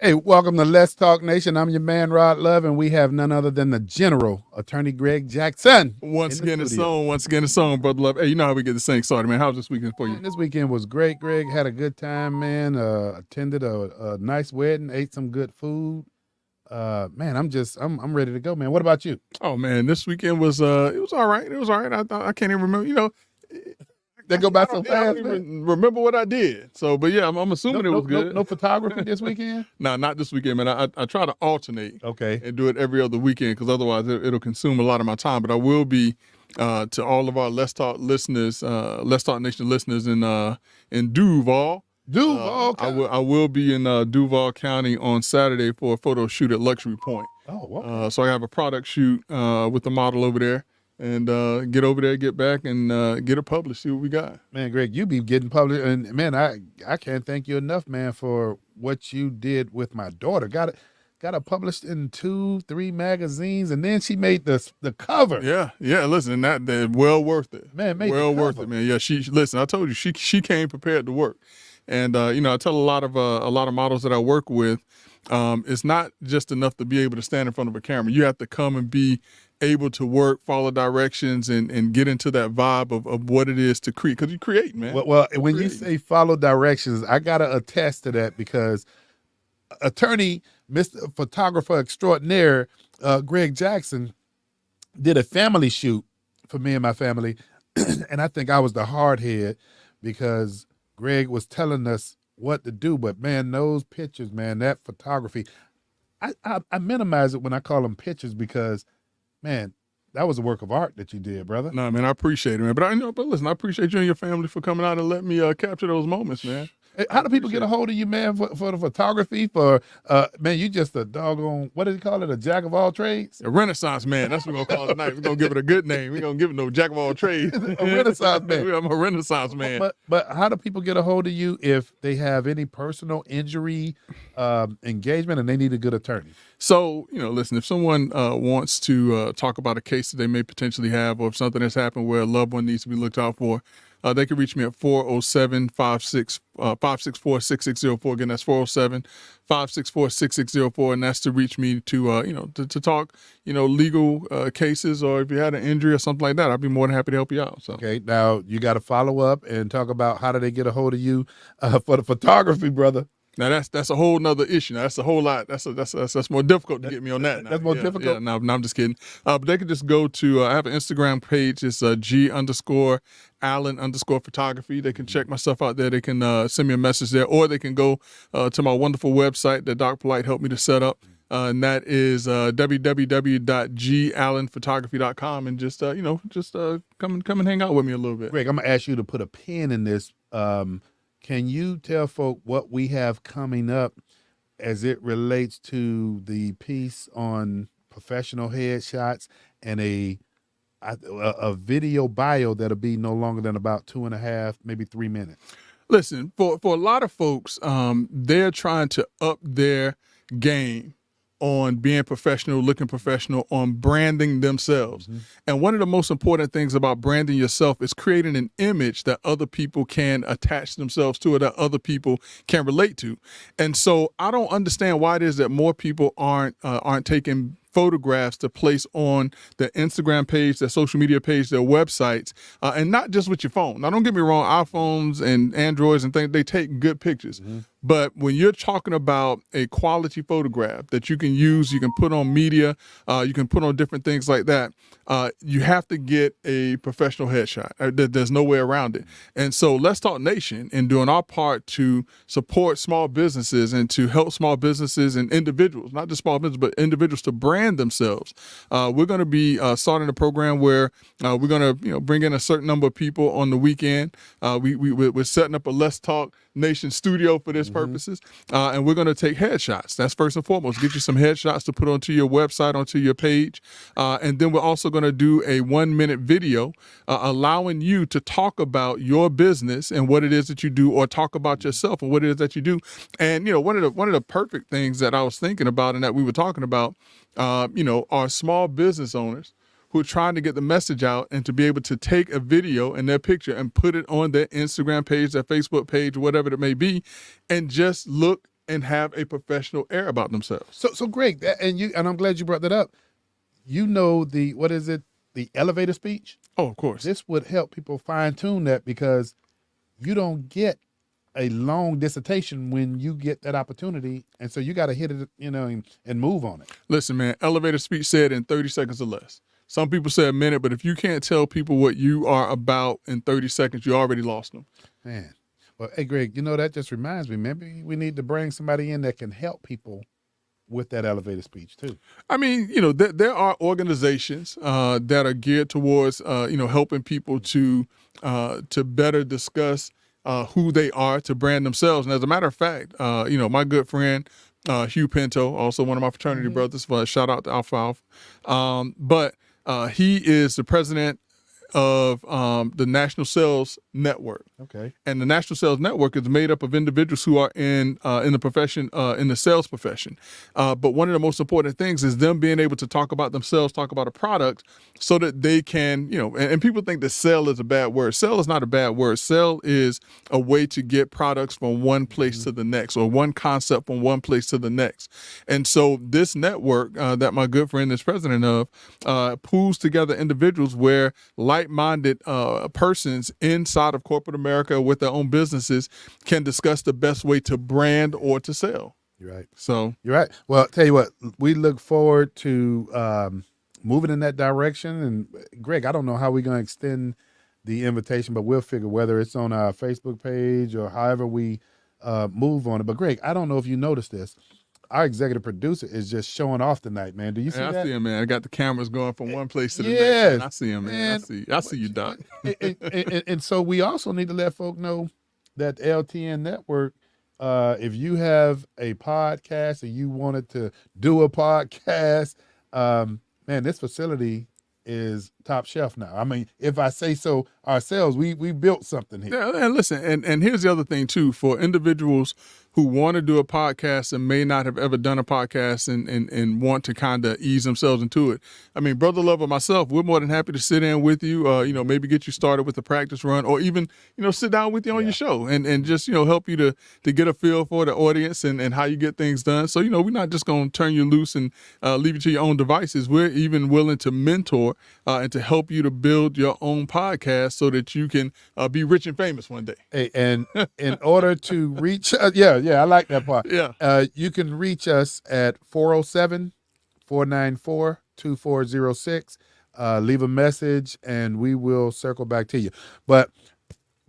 Hey, welcome to Let's Talk Nation. I'm your man, Rod Love, and we have none other than the General Attorney Greg Jackson Once in the again, it's studio. on. Once again, it's on, brother love. Hey, you know how we get this thing started, man. How's this weekend for you? Man, this weekend was great. Greg had a good time, man. Attended a nice wedding, ate some good food. Man, I'm ready to go, man. What about you? Oh man, this weekend was it was all right. It was all right. I can't even remember. They go by I so don't fast, man. even remember what I did. So, but yeah, I'm assuming it was good. No photography this weekend. No, not this weekend, man. I try to alternate Okay. and do it every other weekend because otherwise it'll consume a lot of my time. But I will be to all of our Let's Talk listeners, Let's Talk Nation listeners in Duval. Duval. I will be in Duval County on Saturday for a photo shoot at Luxury Point. Oh, okay. So I have a product shoot with the model over there, and get over there, get back, and get it published. See what we got. Man, Greg, you be getting published, and man, I can't thank you enough, man, for what you did with my daughter. Got it published in 2-3 magazines, and then she made the cover. Yeah. Listen, that well worth it. Man, made well the worth cover. it, man. Yeah, listen. I told you she came prepared to work, and I tell a lot of models that I work with, it's not just enough to be able to stand in front of a camera. You have to come and be able to work, follow directions, and get into that vibe of what it is to create. Because you create, man. Well, when you say follow directions, I gotta attest to that because attorney, Mr. Photographer Extraordinaire, Greg Jackson, did a family shoot for me and my family, and I think I was the hard head because Greg was telling us what to do. But man, those pictures, man, that photography, I minimize it when I call them pictures because, man, that was a work of art that you did, brother. No, man, I appreciate it, man. But listen, I appreciate you and your family for coming out and letting me capture those moments, man. Hey, how do people get a hold of you, man, for the photography? Man, you just a doggone, what do you call it, a jack of all trades? A Renaissance man. That's what we're gonna call it tonight. We're gonna give it a good name. We're gonna give it no jack of all trades. A Renaissance man. I'm a Renaissance man. But how do people get a hold of you if they have any personal injury engagement and they need a good attorney? So, listen, if someone wants to talk about a case that they may potentially have, or if something has happened where a loved one needs to be looked out for, they can reach me at 407-564-6604. Again, that's 407-564-6604. And that's to reach me to talk, legal cases, or if you had an injury or something like that, I'd be more than happy to help you out. So. Okay, now you got to follow up and talk about how do they get a hold of you for the photography, brother. Now that's a whole nother issue. Now, that's a whole lot. That's more difficult to get me on that. Now. That's more difficult. Yeah, no, I'm just kidding. But they can just go to. I have an Instagram page. It's G_Allen_photography. They can check my stuff out there. They can send me a message there, or they can go to my wonderful website that Doc Polite helped me to set up. And that is www.gallenphotography.com, and just come and hang out with me a little bit. Greg, I'm gonna ask you to put a pin in this. Can you tell folk what we have coming up as it relates to the piece on professional headshots and a video bio that'll be no longer than about 2.5, maybe 3 minutes? Listen, for a lot of folks, they're trying to up their game on being professional, looking professional, on branding themselves. Mm-hmm. And one of the most important things about branding yourself is creating an image that other people can attach themselves to, or that other people can relate to. And so I don't understand why it is that more people aren't taking photographs to place on their Instagram page, their social media page, their websites, and not just with your phone. Now, don't get me wrong, iPhones and Androids and things, they take good pictures. Mm-hmm. But when you're talking about a quality photograph that you can use, you can put on media, you can put on different things like that, you have to get a professional headshot. There's no way around it. And so Let's Talk Nation, in doing our part to support small businesses and to help small businesses and individuals, not just small businesses, but individuals to brand themselves. We're going to be starting a program where we're going to bring in a certain number of people on the weekend. We're setting up a Let's Talk Nation studio for this purposes, and we're going to take headshots. That's first and foremost. Get you some headshots to put onto your website, onto your page, and then we're also going to do a 1-minute video allowing you to talk about your business and what it is that you do, or talk about yourself and what it is that you do. And one of the perfect things that I was thinking about and that we were talking about, are small business owners who are trying to get the message out and to be able to take a video and their picture and put it on their Instagram page, their Facebook page, whatever it may be, and just look and have a professional air about themselves. So Greg, and I'm glad you brought that up. You know what is it? The elevator speech. Oh, of course. This would help people fine tune that because you don't get a long dissertation when you get that opportunity, and so you got to hit it, and move on it. Listen, man, elevator speech said in 30 seconds or less. Some people say a minute, but if you can't tell people what you are about in 30 seconds, you already lost them. Man, well, hey, Greg, that just reminds me. Maybe we need to bring somebody in that can help people with that elevator speech too. I mean, there are organizations that are geared towards, helping people to better discuss who they are, to brand themselves. And as a matter of fact, my good friend Hugh Pinto, also one of my fraternity brothers, shout out to Alpha Alpha. But he is the president of the National Sales Network. Okay. And the National Sales Network is made up of individuals who are in the profession, in the sales profession. But one of the most important things is them being able to talk about themselves, talk about a product, so that they can, and people think that sell is a bad word. Sell is not a bad word. Sell is a way to get products from one place to the next, or one concept from one place to the next. And so this network that my good friend is president of pulls together individuals where like-minded persons inside of corporate America with their own businesses can discuss the best way to brand or to sell. You're right. So you're right. Well, tell you what, we look forward to moving in that direction. And Greg, I don't know how we're going to extend the invitation, but we'll figure whether it's on our Facebook page or however we move on it. But Greg, I don't know if you noticed this. Our executive producer is just showing off tonight, man. Do you see that? I see him, man. I got the cameras going from one place to the yes, next. Man. I see him, man. I see you, Doc. and so we also need to let folk know that LTN Network, if you have a podcast and you wanted to do a podcast, man, this facility is top shelf now. I mean, if I say so ourselves, we built something here. Yeah, and listen, and here's the other thing too, for individuals who want to do a podcast and may not have ever done a podcast and want to kind of ease themselves into it. I mean, Brother Love and myself, we're more than happy to sit in with you, maybe get you started with a practice run, or even, sit down with you on your show and just, help you to get a feel for the audience and how you get things done. So, we're not just going to turn you loose and leave you to your own devices. We're even willing to mentor and to help you to build your own podcast so that you can be rich and famous one day. Hey, and in order to reach I like that part. Yeah. You can reach us at 407-494-2406. Leave a message, and we will circle back to you. But,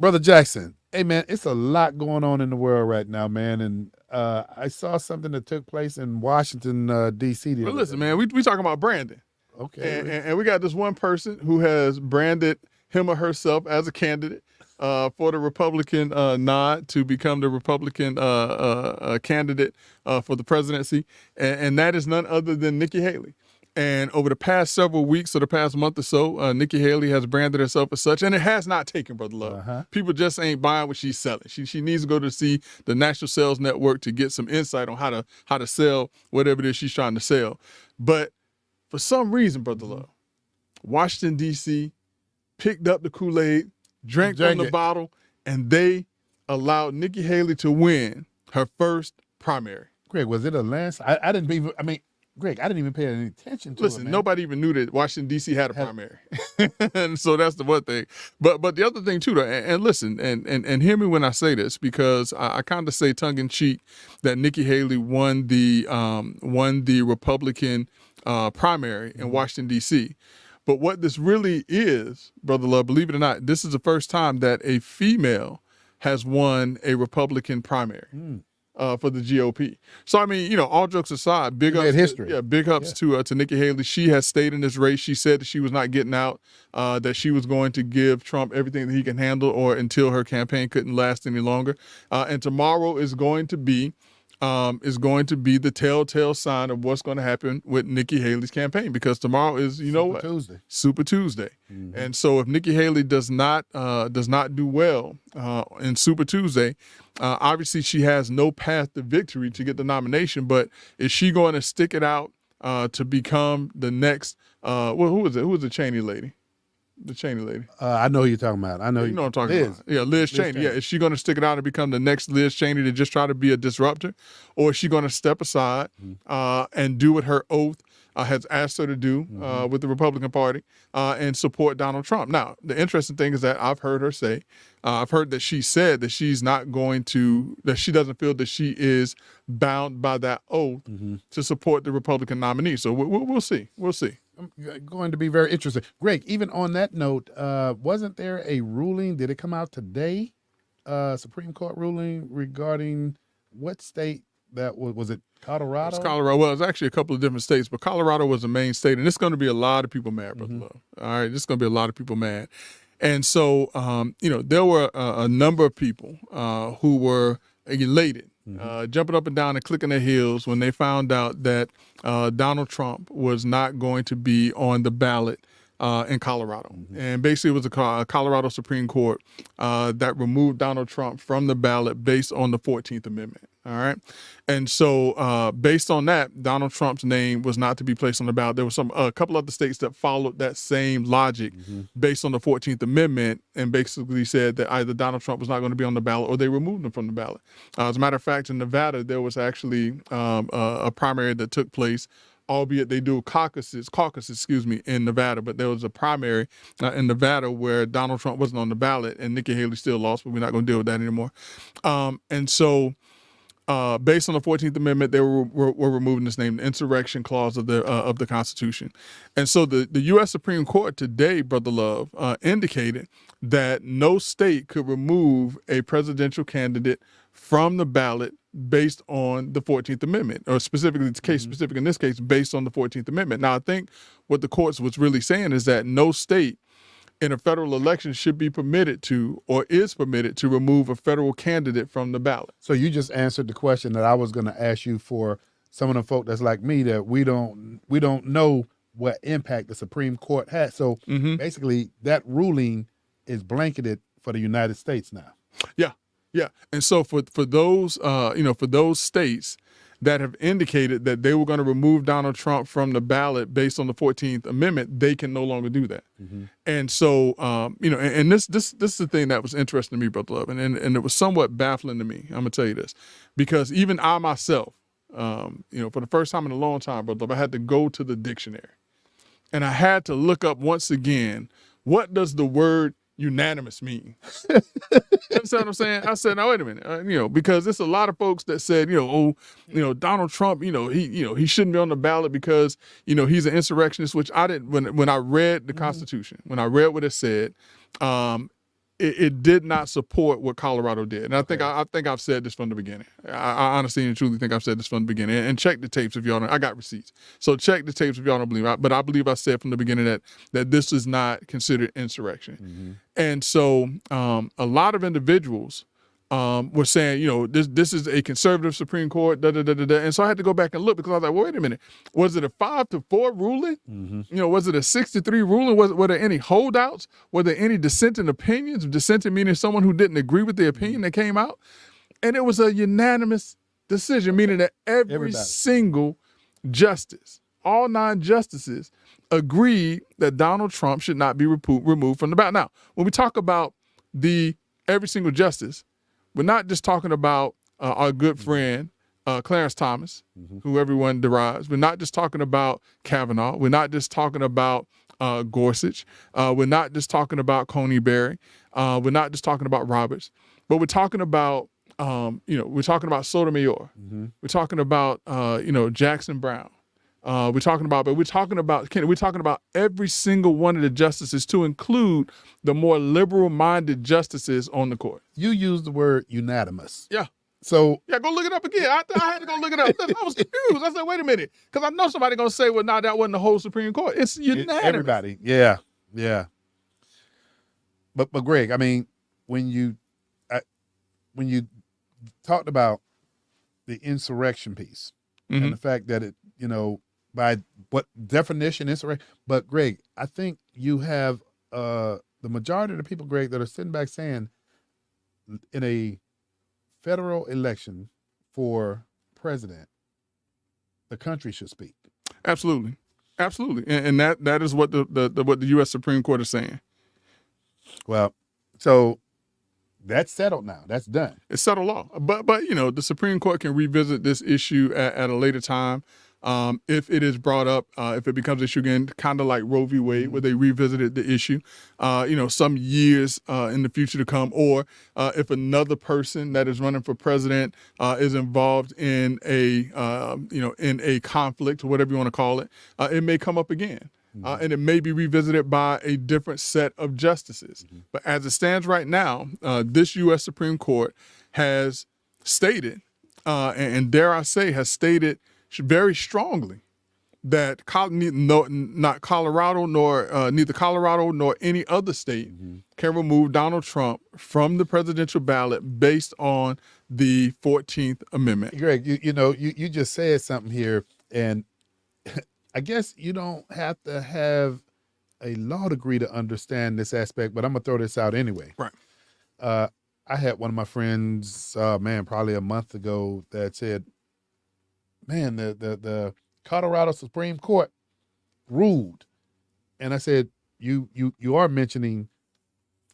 Brother Jackson, hey, man, it's a lot going on in the world right now, man. And I saw something that took place in Washington, D.C. Well, listen, man, we talking about branding. Okay. And we got this one person who has branded him or herself as a candidate for the Republican nod to become the Republican candidate for the presidency. And that is none other than Nikki Haley. And over the past several weeks or the past month or so, Nikki Haley has branded herself as such, and it has not taken, Brother Love. Uh-huh. People just ain't buying what she's selling. She needs to go to see the National Sales Network to get some insight on how to sell whatever it is she's trying to sell. But for some reason, Brother Love, Washington, D.C. picked up the Kool-Aid, drank from the bottle, and they allowed Nikki Haley to win her first primary. Greg, was it a landslide? Greg, I didn't even pay any attention to it. Listen, man. nobody even knew that Washington, D.C. had a primary. And so that's the one thing. But the other thing, too, though, and listen, and hear me when I say this, because I kind of say tongue-in-cheek that Nikki Haley won the Republican primary in Washington, D.C., but what this really is, Brother Love, believe it or not, this is the first time that a female has won a Republican primary for the GOP. So, I mean, all jokes aside, big ups to Nikki Haley. She has stayed in this race. She said that she was not getting out, that she was going to give Trump everything that he can handle or until her campaign couldn't last any longer. And tomorrow is going to be the telltale sign of what's going to happen with Nikki Haley's campaign, because tomorrow is, Super Tuesday. Mm-hmm. And so if Nikki Haley does not do well in Super Tuesday, obviously she has no path to victory to get the nomination. But is she going to stick it out to become the next? Who was it? Who was the Cheney lady? the Cheney lady. I know who you're talking about. I know You know what I'm talking Liz. about. Yeah, Liz Cheney. Cheney. Yeah, is she going to stick it out and become the next Liz Cheney to just try to be a disruptor? Or is she going to step aside and do what her oath has asked her to do with the Republican Party and support Donald Trump? Now, the interesting thing is that I've heard her say, I've heard that she said that she's not going to, that she doesn't feel that she is bound by that oath to support the Republican nominee. So we'll see. We'll see. Going to be very interesting. Greg, even on that note, wasn't there a ruling? Did it come out today? Supreme Court ruling regarding what state that was it Colorado? It's Colorado. Well, it's actually a couple of different states, but Colorado was the main state, and it's going to be a lot of people mad, Brother Love. All right, it's going to be a lot of people mad. And so, there were a number of people who were elated, jumping up and down and clicking their heels when they found out that Donald Trump was not going to be on the ballot in Colorado. And basically, it was a Colorado Supreme Court that removed Donald Trump from the ballot based on the 14th Amendment. All right. And so based on that, Donald Trump's name was not to be placed on the ballot. There were a couple other states that followed that same logic based on the 14th Amendment and basically said that either Donald Trump was not going to be on the ballot or they removed him from the ballot. As a matter of fact, in Nevada, there was actually a primary that took place, albeit they do caucuses, in Nevada, but there was a primary in Nevada where Donald Trump wasn't on the ballot and Nikki Haley still lost, but we're not going to deal with that anymore. And so based on the 14th Amendment, they were removing this name, the insurrection clause of the Constitution. And so the U.S. Supreme Court today, Brother Love, indicated that no state could remove a presidential candidate from the ballot based on the 14th Amendment, or specifically, specific in this case, based on the 14th Amendment. Now, I think what the courts was really saying is that no state in a federal election should be permitted to, or is permitted to, remove a federal candidate from the ballot. So you just answered the question that I was going to ask you for some of the folk that's like me, that we don't know what impact the Supreme Court had. So basically, that ruling is blanketed for the United States now. Yeah. Yeah. And so for those, for those states that have indicated that they were going to remove Donald Trump from the ballot based on the 14th Amendment, they can no longer do that. And so, and this is the thing that was interesting to me, Brother Love, and it was somewhat baffling to me. I'm going to tell you this, because even I myself, for the first time in a long time, Brother Love, I had to go to the dictionary and I had to look up once again, what does the word unanimous mean? You understand what I'm saying? I said, now wait a minute, because there's a lot of folks that said, Donald Trump, he shouldn't be on the ballot because, he's an insurrectionist, which I didn't. When I read the Constitution, when I read what it said, it did not support what Colorado did. And I think I've said this from the beginning. I honestly and truly think I've said this from the beginning. And check the tapes if y'all don't. I got receipts. So check the tapes if y'all don't believe it. But I believe I said from the beginning that this is not considered insurrection. And so a lot of individuals were saying, this is a conservative Supreme Court, And so I had to go back and look, because I was like, well, wait a minute. Was it a 5-4 ruling? Was it a 6-3 ruling? Were there any holdouts? Were there any dissenting opinions? Dissenting meaning someone who didn't agree with the opinion that came out. And it was a unanimous decision, meaning that every single justice, all 9 justices, agreed that Donald Trump should not be removed from the ballot. Now, when we talk about every single justice, we're not just talking about our good friend, Clarence Thomas, who everyone derives. We're not just talking about Kavanaugh. We're not just talking about Gorsuch. We're not just talking about Coney Barry. We're not just talking about Roberts. But we're talking about, we're talking about Sotomayor. We're talking about, Jackson Brown. We're talking about every single one of the justices, to include the more liberal-minded justices on the court. You used the word unanimous. Yeah. So yeah, go look it up again. I had to go look it up. I was confused. I said, wait a minute, because I know somebody gonna say, well, no, that wasn't the whole Supreme Court. It's unanimous. Everybody, yeah. But Greg, I mean, when you talked about the insurrection piece and the fact that it, by what definition insurrection, but Greg, I think you have the majority of the people, Greg, that are sitting back saying, in a federal election for president, the country should speak. Absolutely, and that is what the U.S. Supreme Court is saying. Well, so that's settled now. That's done. It's settled law. But you know, the Supreme Court can revisit this issue at a later time if it is brought up, if it becomes issue again, kind of like Roe v. Wade, where they revisited the issue, you know, some years in the future to come, or if another person that is running for president is involved in a, you know, in a conflict or whatever you want to call it, it may come up again. And it may be revisited by a different set of justices. But as it stands right now, this U.S. Supreme Court has stated, and dare I say, has stated very strongly that neither Colorado nor any other state can remove Donald Trump from the presidential ballot based on the 14th Amendment. Greg, you know, you just said something here, and I guess you don't have to have a law degree to understand this aspect, but I'm gonna throw this out anyway. Right. I had one of my friends, probably a month ago, that said, "Man, the Colorado Supreme Court ruled," and I said, "You are mentioning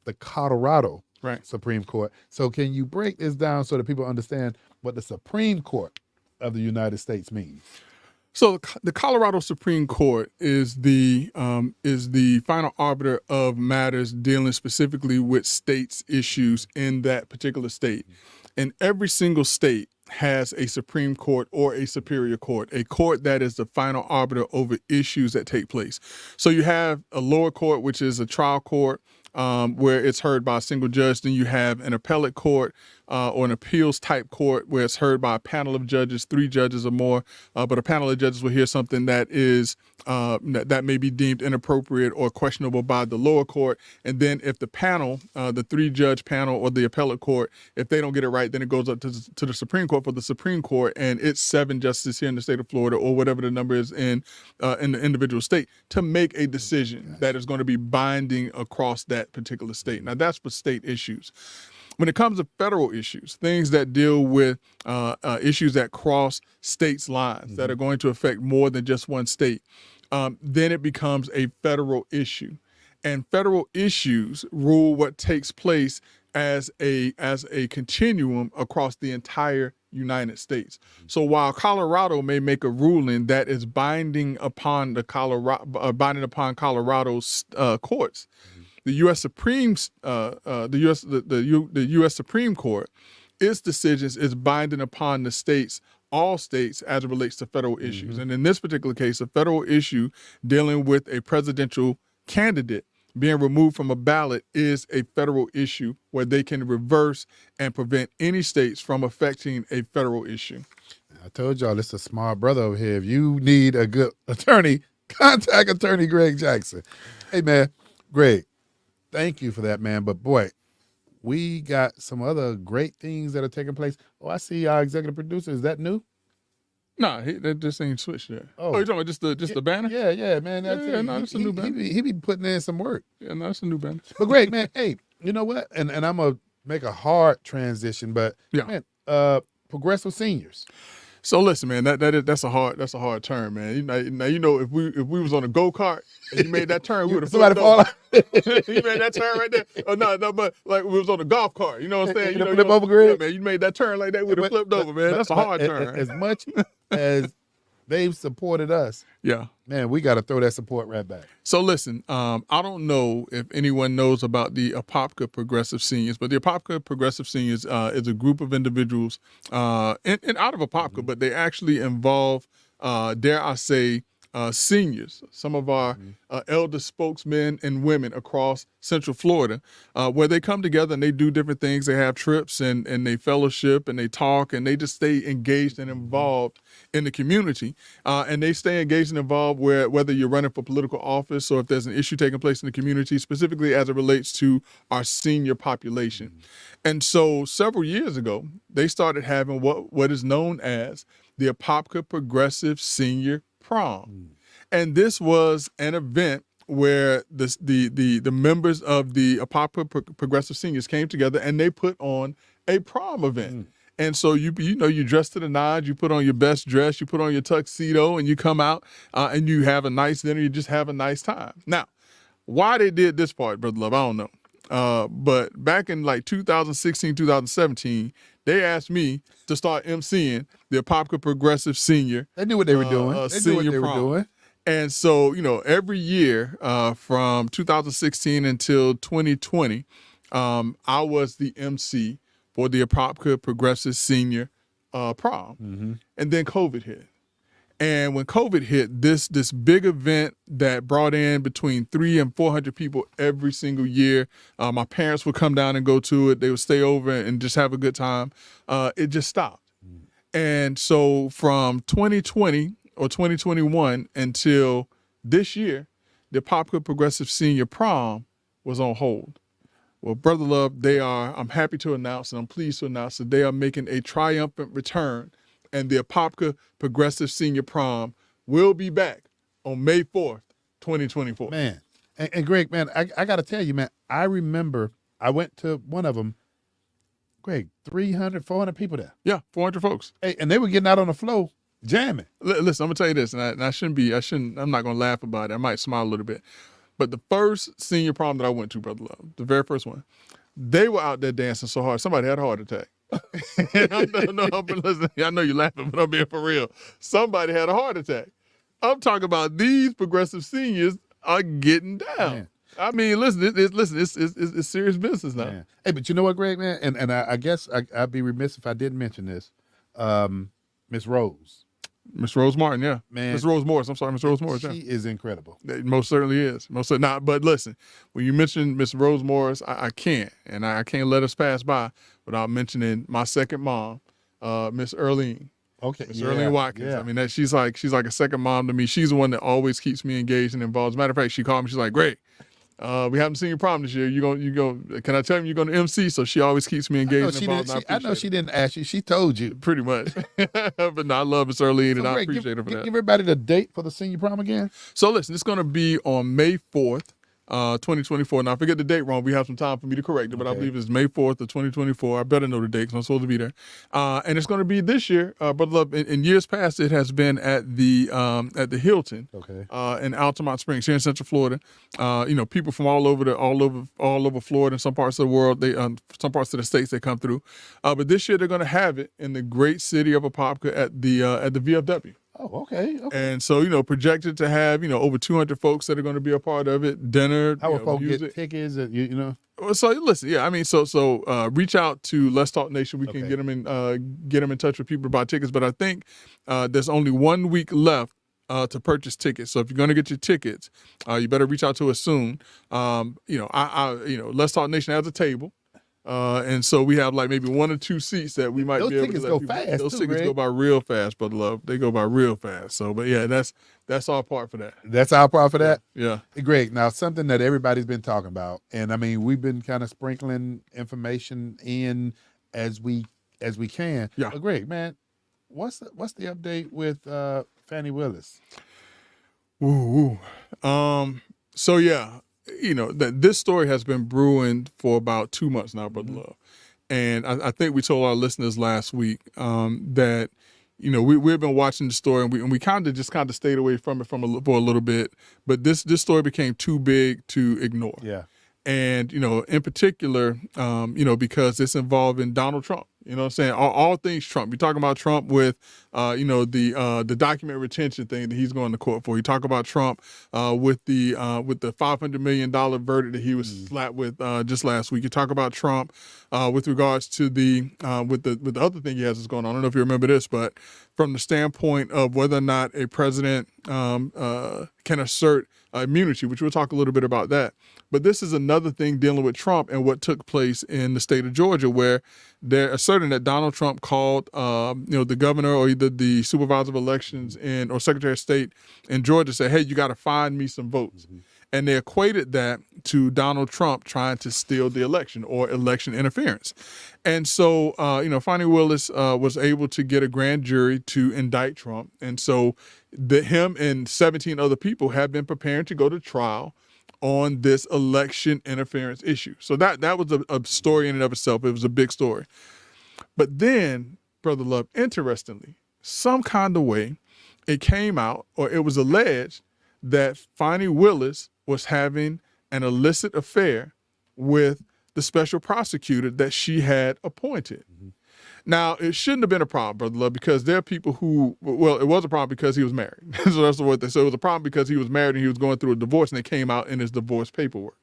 the Colorado Right. Supreme Court. So can you break this down so that people understand what the Supreme Court of the United States means?" So the Colorado Supreme Court is the final arbiter of matters dealing specifically with states' issues in that particular state. And every single state has a Supreme Court or a Superior Court, a court that is the final arbiter over issues that take place. So you have a lower court, which is a trial court, where it's heard by a single judge. Then you have an appellate court or an appeals type court where it's heard by a panel of judges, 3 judges or more. But a panel of judges will hear something that is that may be deemed inappropriate or questionable by the lower court. And then if the panel, the 3-judge panel or the appellate court, if they don't get it right, then it goes up to the Supreme Court for the Supreme Court, and it's 7 justices here in the state of Florida or whatever the number is in the individual state to make a decision that is going to be binding across that particular state. Now that's for state issues. When it comes to federal issues, things that deal with issues that cross states' lines that are going to affect more than just one state, then it becomes a federal issue. And federal issues rule what takes place as a continuum across the entire United States. So while Colorado may make a ruling that is binding upon Colorado's courts, the U.S. Supreme the U.S. Supreme Court, its decisions is binding upon the states, all states, as it relates to federal issues. And in this particular case, a federal issue dealing with a presidential candidate being removed from a ballot is a federal issue where they can reverse and prevent any states from affecting a federal issue. I told y'all, this is a smart brother over here. If you need a good attorney, contact attorney Greg Jackson. Hey, man, Greg, thank you for that, man. But, boy, we got some other great things that are taking place. Oh, I see our executive producer. Is that new? No, that just ain't switched there. Oh. You're talking about just the banner? Yeah, man. That's that's a new banner. He be putting in some work. Yeah, no, that's a new banner. But Greg, man, hey, you know what? And I'm going to make a hard transition, but, man, progressive seniors. So listen, man, that's a hard turn, man. You know, if we was on a go-kart and you made that turn, we would have somebody fall out. You made that turn right there. Oh no, but like we was on a golf cart. You know what I'm saying? You flip over, Greg? Yeah, man, you made that turn like that, we would have flipped over, man. That's a hard turn. As much as they've supported us, yeah, man, we got to throw that support right back. So listen, I don't know if anyone knows about the Apopka Progressive Seniors, but the Apopka Progressive Seniors is a group of individuals and out of Apopka, but they actually involve, dare I say, seniors, some of our elder spokesmen and women across Central Florida, where they come together and they do different things. They have trips and they fellowship and they talk and they just stay engaged and involved in the community. And they stay engaged and involved whether you're running for political office or if there's an issue taking place in the community, specifically as it relates to our senior population. And so several years ago, they started having what is known as the Apopka Progressive Senior Prom. And this was an event where the members of the Apopka Progressive Seniors came together and they put on a prom event. And so you dress to the nines, you put on your best dress, you put on your tuxedo, and you come out and you have a nice dinner, you just have a nice time. Now, why they did this part, Brother Love, I don't know. But back in like 2016, 2017, they asked me to start emceeing the Apopka Progressive Senior. They knew what they were doing. They knew what Senior they were prom. doing. And so, every year from 2016 until 2020, I was the MC for the Apopka Progressive Senior prom. And then COVID hit. And when COVID hit, this big event that brought in between 300 and 400 people every single year, my parents would come down and go to it. They would stay over and just have a good time. It just stopped. And so from 2020 or 2021 until this year, the Apopka Progressive Senior Prom was on hold. Well, Brother Love, I'm happy to announce, and I'm pleased to announce that they are making a triumphant return, and the Apopka Progressive Senior Prom will be back on May 4th, 2024. Man, and Greg, man, I got to tell you, man, I remember I went to one of them, Greg, 300, 400 people there. Yeah, 400 folks. Hey, and they were getting out on the floor jamming. Listen, I'm going to tell you this, and I'm not going to laugh about it. I might smile a little bit. But the first senior prom that I went to, Brother Love, the very first one, they were out there dancing so hard, somebody had a heart attack. Listen, I know you're laughing, but I'm being for real. Somebody had a heart attack. I'm talking about these progressive seniors are getting down. Man. I mean, listen, it's serious business now. Man. Hey, but you know what, Greg, man? And I guess I'd be remiss if I didn't mention this. Miss Rose. Miss Rose Martin, yeah. Man. Miss Rose Morris. I'm sorry, Miss Rose Morris. She is incredible. It most certainly is. But listen, when you mention Miss Rose Morris, I can't. And I can't let us pass by without mentioning my second mom, Miss Earlene. Okay. Miss Earlene Watkins. Yeah. I mean, she's like a second mom to me. She's the one that always keeps me engaged and involved. As a matter of fact, she called me. She's like, "Greg, we haven't seen your prom this year. Can I tell you you're going to MC?" So she always keeps me engaged and involved. I know she didn't ask you. She told you. Pretty much. But no, I love Miss Earlene, and I appreciate her for that. Give everybody the date for the senior prom again. So listen, it's going to be on May 4th. 2024. Now, if I get the date wrong, we have some time for me to correct it, but I believe it's May 4th of 2024. I better know the date because I'm supposed to be there. And it's going to be this year, but love, in years past, it has been at the Hilton, in Altamont Springs here in Central Florida. People from all over Florida and some parts of the world, some parts of the states they come through. But this year they're going to have it in the great city of Apopka at the VFW. Oh, okay. And so, projected to have, over 200 folks that are going to be a part of it, dinner. How will folks get tickets? So listen, yeah, I mean, so reach out to Let's Talk Nation. We can get them in touch with people to buy tickets. But I think there's only 1 week left to purchase tickets. So if you're going to get your tickets, you better reach out to us soon. Let's Talk Nation has a table. And so we have like maybe 1 or 2 seats that we might be able to let people. Fast those tickets go by real fast, Brother Love. They go by real fast. So, but yeah, that's our part for that. That's our part for that? Yeah. Greg, now something that everybody's been talking about, and I mean, we've been kind of sprinkling information in as we can. Yeah. But Greg, man, what's the update with Fani Willis? Ooh. So yeah. That this story has been brewing for about 2 months now, Brother Love. And I think we told our listeners last week that, we've been watching the story and we kind of stayed away from it for a little bit. But this story became too big to ignore. Yeah. And, in particular, because it's involving Donald Trump. You know what I'm saying? All things Trump. You're talking about Trump with, the document retention thing that he's going to court for. You talk about Trump with the $500 million verdict that he was slapped with just last week. You talk about Trump with regards to with the other thing he has that's going on. I don't know if you remember this, but from the standpoint of whether or not a president can assert immunity, which we'll talk a little bit about that. But this is another thing dealing with Trump and what took place in the state of Georgia, where they're asserting that Donald Trump called, the governor or either the supervisor of elections or Secretary of State in Georgia, say, "Hey, you got to find me some votes." And they equated that to Donald Trump trying to steal the election or election interference. And so, Fani Willis was able to get a grand jury to indict Trump. And so him and 17 other people have been preparing to go to trial on this election interference issue. So that was a story in and of itself. It was a big story. But then, Brother Love, interestingly, some kind of way, it came out, or it was alleged, that Fani Willis was having an illicit affair with the special prosecutor that she had appointed. Now, it shouldn't have been a problem, Brother Love, because there are people who, well, it was a problem because he was married. So that's what they, so it was a problem because he was married and he was going through a divorce, and it came out in his divorce paperwork.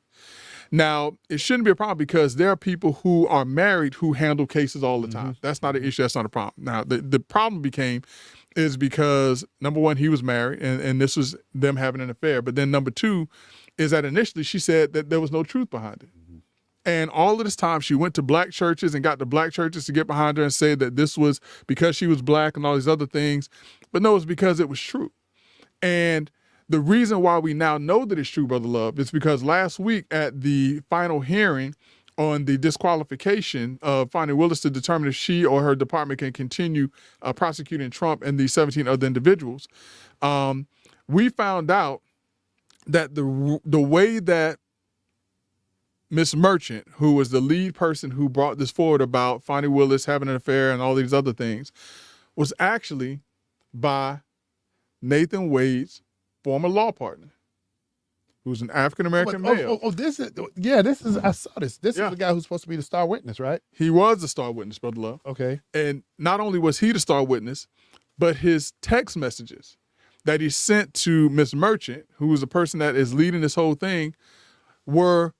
Now, it shouldn't be a problem because there are people who are married who handle cases all the time. That's not an issue. That's not a problem. Now, the problem is because, number one, he was married, and this was them having an affair. But then number two is that initially she said that there was no truth behind it. And all of this time, she went to black churches and got the black churches to get behind her and say that this was because she was black and all these other things. But no, it's because it was true. And the reason why we now know that it's true, Brother Love, is because last week at the final hearing on the disqualification of Fani Willis to determine if she or her department can continue prosecuting Trump and the 17 other individuals, we found out that the way that Miss Merchant, who was the lead person who brought this forward about Fani Willis having an affair and all these other things, was actually by Nathan Wade's former law partner, who's an African-American male. This is, I saw this. This is the guy who's supposed to be the star witness, right? He was the star witness, Brother Love. Okay. And not only was he the star witness, but his text messages that he sent to Miss Merchant, who was the person that is leading this whole thing, were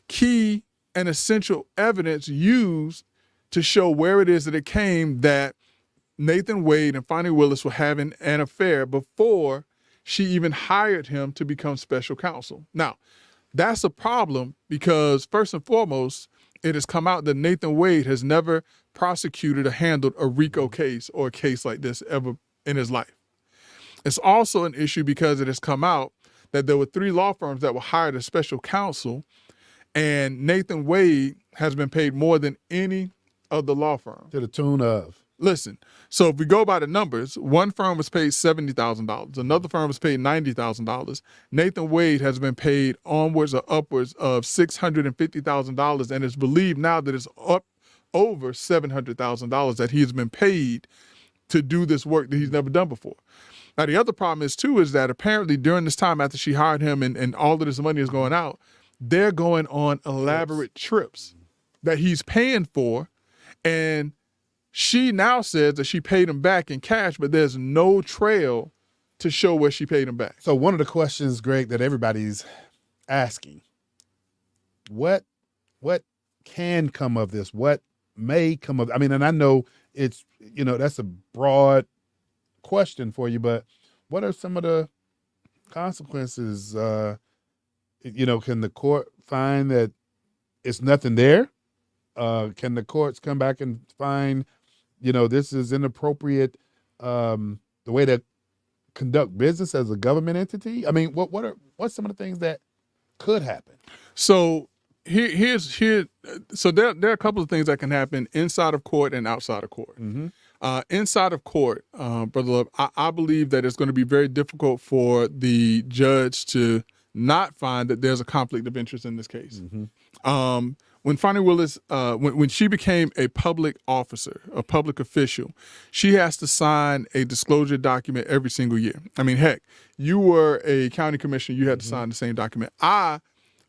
key and essential evidence used to show where it is that it came that Nathan Wade and Fani Willis were having an affair before she even hired him to become special counsel. Now, that's a problem because first and foremost, it has come out that Nathan Wade has never prosecuted or handled a RICO case or a case like this ever in his life. It's also an issue because it has come out that there were 3 law firms that were hired as special counsel, and Nathan Wade has been paid more than any of the law firms. To the tune of? Listen, so if we go by the numbers, one firm was paid $70,000. Another firm was paid $90,000. Nathan Wade has been paid onwards or upwards of $650,000, and it's believed now that it's up over $700,000 that he's been paid to do this work that he's never done before. Now, the other problem is that apparently during this time after she hired him and all of this money is going out, they're going on elaborate trips that he's paying for, and she now says that she paid him back in cash, but there's no trail to show where she paid him back. So one of the questions, Greg, that everybody's asking, what can come of this? What may come of, I mean, and I know it's, that's a broad question for you, but what are some of the consequences? Can the court find that it's nothing there? Can the courts come back and find, this is inappropriate, the way to conduct business as a government entity? I mean, what's some of the things that could happen? So so there are a couple of things that can happen inside of court and outside of court. Inside of court, Brother Love, I believe that it's going to be very difficult for the judge to not find that there's a conflict of interest in this case. When Fani Willis, when she became a public officer, a public official, she has to sign a disclosure document every single year. I mean, heck, you were a county commissioner, you had to sign the same document. I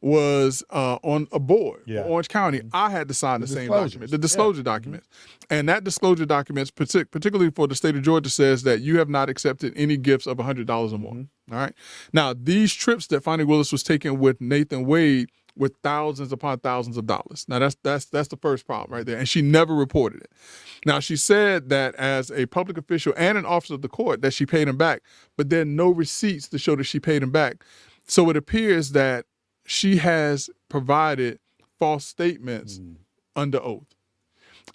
was on a board for Orange County. I had to sign the same document, the disclosure documents. And that disclosure documents, particularly for the state of Georgia, says that you have not accepted any gifts of $100 or more. All right. Now, these trips that Fani Willis was taking with Nathan Wade were thousands upon thousands of dollars. Now, that's the first problem right there. And she never reported it. Now, she said that as a public official and an officer of the court that she paid him back, but there are no receipts to show that she paid him back. So it appears that she has provided false statements under oath.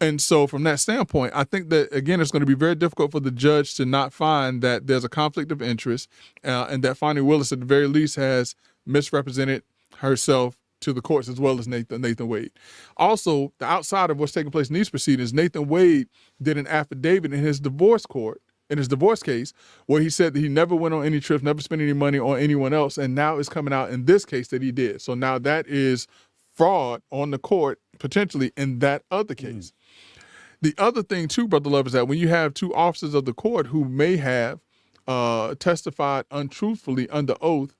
And so from that standpoint, I think that, again, it's going to be very difficult for the judge to not find that there's a conflict of interest and that Fani Willis, at the very least, has misrepresented herself to the courts as well as Nathan Wade. Also, the outside of what's taking place in these proceedings, Nathan Wade did an affidavit in his divorce case, where he said that he never went on any trips, never spent any money on anyone else, and now it's coming out in this case that he did. So now that is fraud on the court, potentially, in that other case. The other thing, too, Brother Love, is that when you have 2 officers of the court who may have testified untruthfully under oath,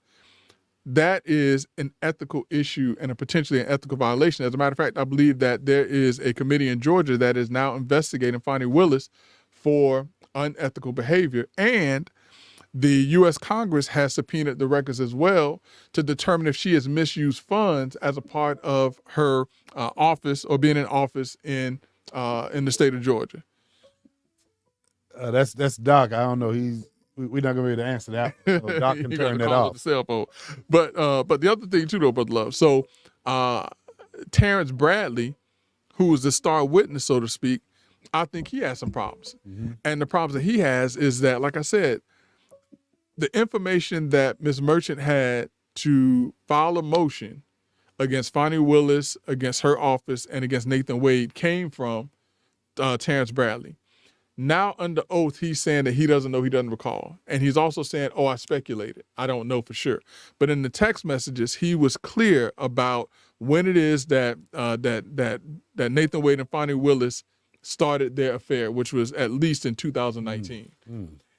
that is an ethical issue and a potentially an ethical violation. As a matter of fact, I believe that there is a committee in Georgia that is now investigating Fani Willis for unethical behavior. And the U.S. Congress has subpoenaed the records as well to determine if she has misused funds as a part of her office or being in office in the state of Georgia. That's Doc. I don't know. We're not gonna be able to answer that. So Doc can You turn gotta that call off. it the cell phone. But the other thing too, though, Brother Love. So Terrence Bradley, who was the star witness, so to speak, I think he has some problems. And the problems that he has is that, like I said, the information that Ms. Merchant had to file a motion against Fani Willis, against her office, and against Nathan Wade came from Terrence Bradley. Now, under oath, he's saying that he doesn't know, he doesn't recall. And he's also saying, oh, I speculated. I don't know for sure. But in the text messages, he was clear about when it is that that Nathan Wade and Fani Willis started their affair, which was at least in 2019.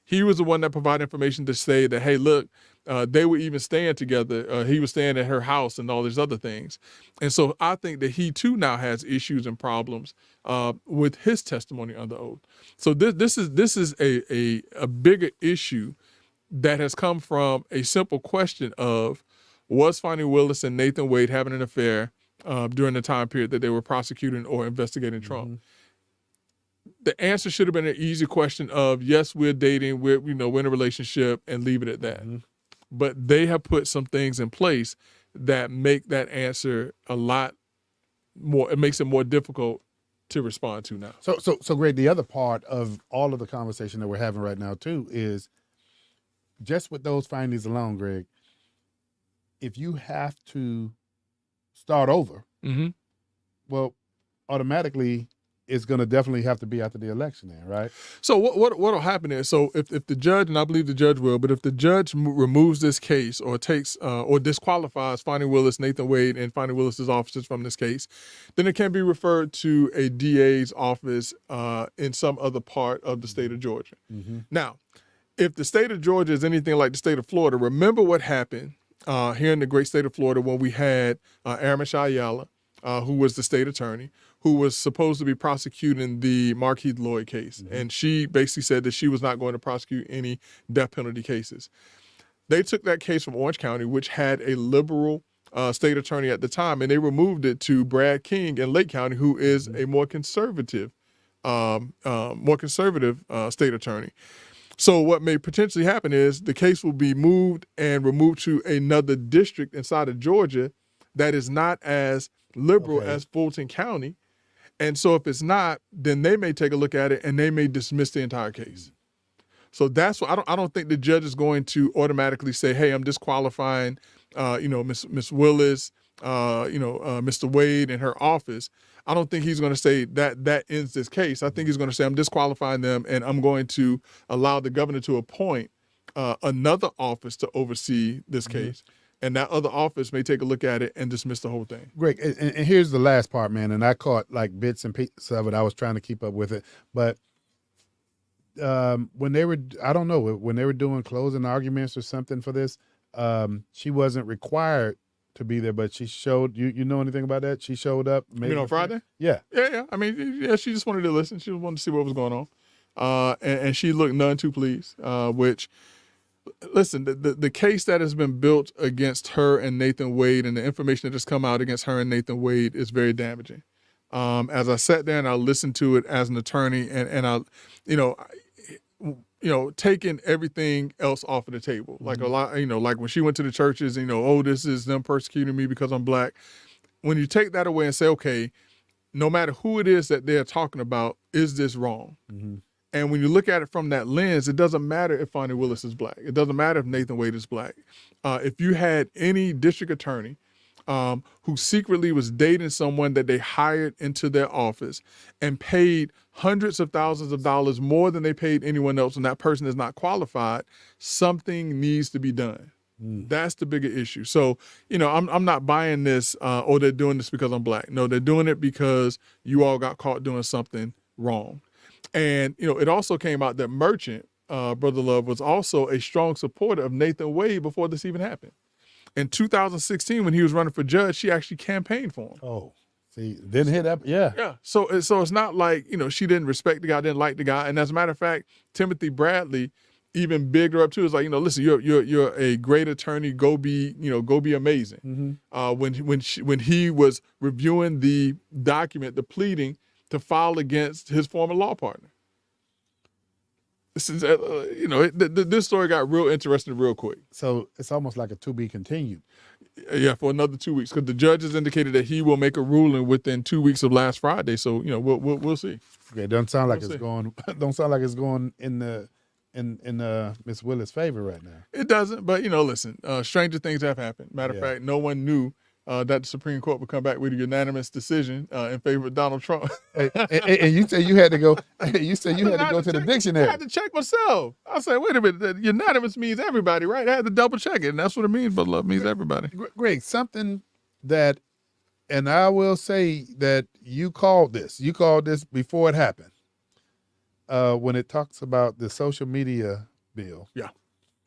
He was the one that provided information to say that, hey, look, they were even staying together. He was staying at her house and all these other things. And so I think that he too now has issues and problems with his testimony under oath. So this is a bigger issue that has come from a simple question of, was Fani Willis and Nathan Wade having an affair during the time period that they were prosecuting or investigating Trump? The answer should have been an easy question of, yes, we're dating, we're in a relationship, and leave it at that. But they have put some things in place that make that answer a lot more, it makes it more difficult to respond to now. So Greg, the other part of all of the conversation that we're having right now too is just with those findings alone, Greg, if you have to start over, well, automatically it's going to definitely have to be after the election then, right? So what'll happen is, so if the judge, and I believe the judge will, but if the judge removes this case or takes or disqualifies Fani Willis, Nathan Wade, and Fani Willis's officers from this case, then it can be referred to a DA's office in some other part of the state of Georgia. Now, if the state of Georgia is anything like the state of Florida, remember what happened here in the great state of Florida when we had Aramesh Ayala, who was the state attorney, who was supposed to be prosecuting the Markeith Lloyd case. And she basically said that she was not going to prosecute any death penalty cases. They took that case from Orange County, which had a liberal state attorney at the time, and they removed it to Brad King in Lake County, who is a more conservative state attorney. So what may potentially happen is the case will be moved and removed to another district inside of Georgia that is not as liberal as Fulton County. And so if it's not, then they may take a look at it and they may dismiss the entire case. So that's what I don't think the judge is going to automatically say, hey, I'm disqualifying Miss Willis, Mr. Wade and her office. I don't think he's going to say that ends this case. I think he's going to say, I'm disqualifying them and I'm going to allow the governor to appoint another office to oversee this case. And that other office may take a look at it and dismiss the whole thing. Greg, and here's the last part, man, and I caught like bits and pieces of it. I was trying to keep up with it. But when they were, I don't know, when they were doing closing arguments or something for this, she wasn't required to be there, but she showed, you know anything about that? She showed up. You mean on Friday? Yeah. Yeah. I mean, yeah, she just wanted to listen. She wanted to see what was going on. And she looked none too pleased, which... Listen, the case that has been built against her and Nathan Wade and the information that has come out against her and Nathan Wade is very damaging. As I sat there and I listened to it as an attorney and I, taking everything else off of the table. Like a lot, like when she went to the churches, oh, this is them persecuting me because I'm black. When you take that away and say, okay, no matter who it is that they're talking about, is this wrong? And when you look at it from that lens, it doesn't matter if Fani Willis is black. It doesn't matter if Nathan Wade is black. If you had any district attorney who secretly was dating someone that they hired into their office and paid hundreds of thousands of dollars more than they paid anyone else, and that person is not qualified, something needs to be done. That's the bigger issue. So, I'm not buying this, or they're doing this because I'm black. No, they're doing it because you all got caught doing something wrong. And, it also came out that Merchant, Brother Love, was also a strong supporter of Nathan Wade before this even happened. In 2016, when he was running for judge, she actually campaigned for him. Oh, see, didn't hit up. Yeah. Yeah. So it's not like, she didn't respect the guy, didn't like the guy. And as a matter of fact, Timothy Bradley even bigged her up too. It's like, listen, you're a great attorney. Go be amazing. When he was reviewing the document, the pleading to file against his former law partner. This is, this story got real interesting real quick. So it's almost like a to be continued. Yeah, for another 2 weeks, because the judge has indicated that he will make a ruling within 2 weeks of last Friday. So we'll see. Okay, it doesn't sound like We'll it's see. going. Don't sound like it's going in Miss Willis' favor right now. It doesn't, but listen, stranger things have happened. Matter of Yeah. fact, no one knew that the Supreme Court would come back with a unanimous decision in favor of Donald Trump. And you said you had to go. You said you had to I go to the I dictionary. had to check myself. I said, wait a minute, unanimous means everybody, right? I had to double check it, and that's what it means. But love means everybody. Greg, something that, and I will say that you called this. You called this before it happened. When it talks about the social media bill. Yeah.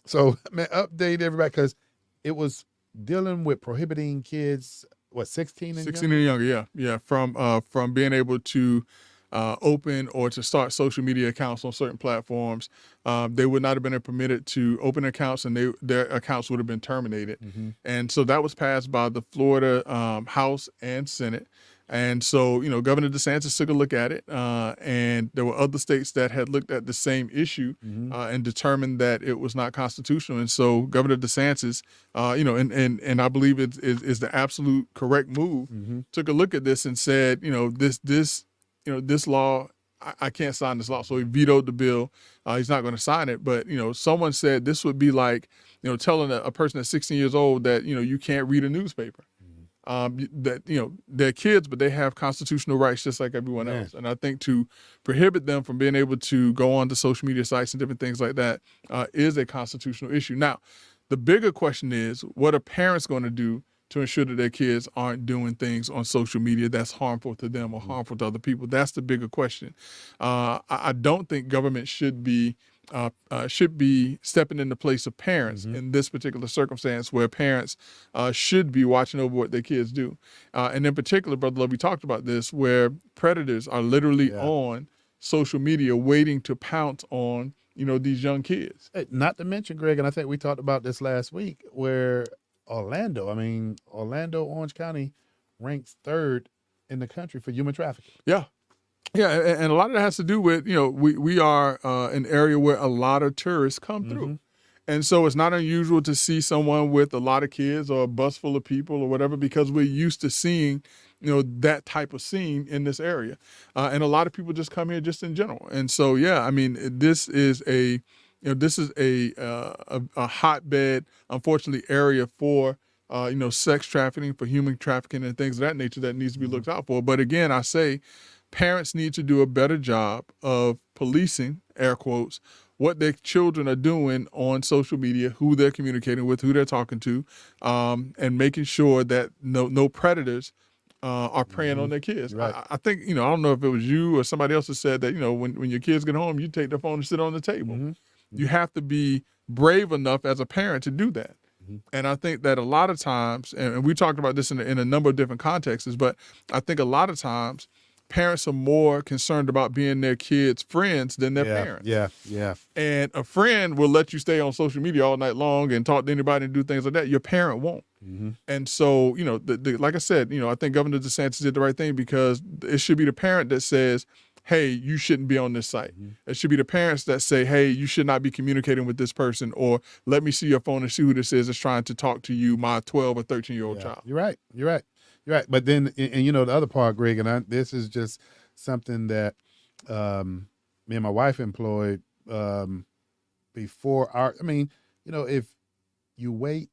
So, man, update everybody, because it was dealing with prohibiting kids, 16 and 16 younger? and younger, yeah. From being able to open or to start social media accounts on certain platforms. They would not have been permitted to open accounts, and their accounts would have been terminated. And so that was passed by the Florida House and Senate. And so, Governor DeSantis took a look at it, and there were other states that had looked at the same issue and determined that it was not constitutional. And so Governor DeSantis, and I believe it is the absolute correct move, took a look at this and said, this law, I can't sign this law. So he vetoed the bill. He's not going to sign it. But, someone said this would be like, telling a person that's 16 years old that, you can't read a newspaper. That they're kids, but they have constitutional rights just like everyone else. And I think to prohibit them from being able to go on to social media sites and different things like that is a constitutional issue. Now, the bigger question is, what are parents going to do to ensure that their kids aren't doing things on social media that's harmful to them or harmful to other people? That's the bigger question. I don't think government should be stepping in the place of parents in this particular circumstance, where parents should be watching over what their kids do. And in particular, Brother Love, we talked about this, where predators are literally on social media waiting to pounce on, these young kids. Hey, not to mention, Greg, and I think we talked about this last week, where Orlando, Orange County ranks 3rd in the country for human trafficking. Yeah. Yeah, and a lot of that has to do with, we are an area where a lot of tourists come through. And so it's not unusual to see someone with a lot of kids or a bus full of people or whatever, because we're used to seeing, that type of scene in this area. And a lot of people just come here just in general. And so, this is a hotbed, unfortunately, area for sex trafficking, for human trafficking and things of that nature that needs to be looked out for. But again, I say, parents need to do a better job of policing, air quotes, what their children are doing on social media, who they're communicating with, who they're talking to, and making sure that no predators are preying on their kids. Right. I think, I don't know if it was you or somebody else that said that, when your kids get home, you take their phone and sit on the table. You have to be brave enough as a parent to do that. And I think that a lot of times, and we talked about this in a number of different contexts, but I think a lot of times, parents are more concerned about being their kids' friends than their parents. Yeah. And a friend will let you stay on social media all night long and talk to anybody and do things like that. Your parent won't. And so, like I said, I think Governor DeSantis did the right thing, because it should be the parent that says, hey, you shouldn't be on this site. It should be the parents that say, hey, you should not be communicating with this person, or let me see your phone and see who this is that's trying to talk to you, my 12 or 13-year-old child. You're right. But then, and the other part, Greg, and this is just something that me and my wife employed before if you wait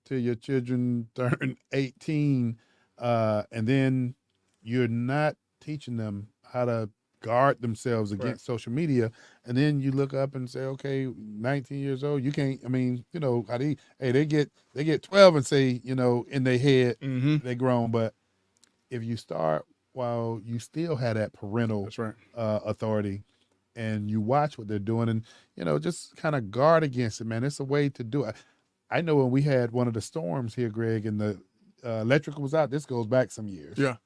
till your children turn 18 and then you're not teaching them how to guard themselves against social media, and then you look up and say, okay, 19 years old, you can't, how they get 12 and say, in their head, they grown. But if you start while you still have that parental authority, and you watch what they're doing, and, just kind of guard against it, man, it's a way to do it. I know when we had one of the storms here, Greg, and the electrical was out. This goes back some years. Yeah.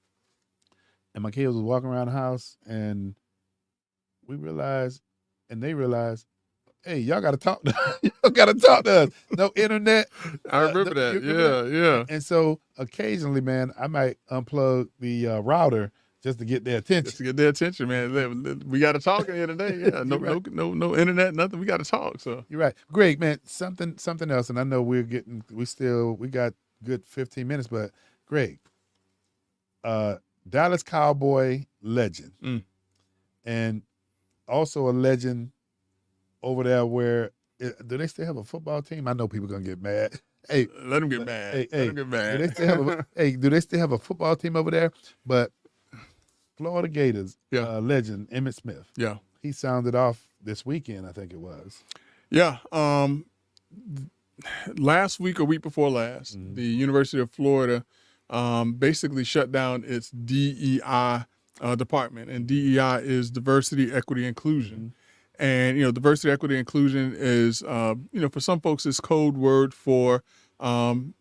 And my kids was walking around the house, and we realized, and they realized, hey, y'all got to talk to us. Y'all got to talk to us. No internet. I remember that. You remember that? Yeah. And so occasionally, man, I might unplug the router just to get their attention. Just to get their attention, man. We got to talk here today. Yeah. No, Right. no internet, nothing. We got to talk. So You're right. Greg, man, something else, and I know we got good 15 minutes, but Greg, Dallas Cowboy legend. Mm. And also a legend over there where do they still have a football team? I know people gonna get mad. Hey, let them get mad. Hey, let them get mad. Do they still have a football team over there? But Florida Gators legend Emmitt Smith. Yeah. He sounded off this weekend, I think it was. Yeah. Last week or week before last, the University of Florida basically shut down its DEI department, and DEI is diversity, equity, inclusion. And diversity, equity, inclusion is for some folks it's code word for what's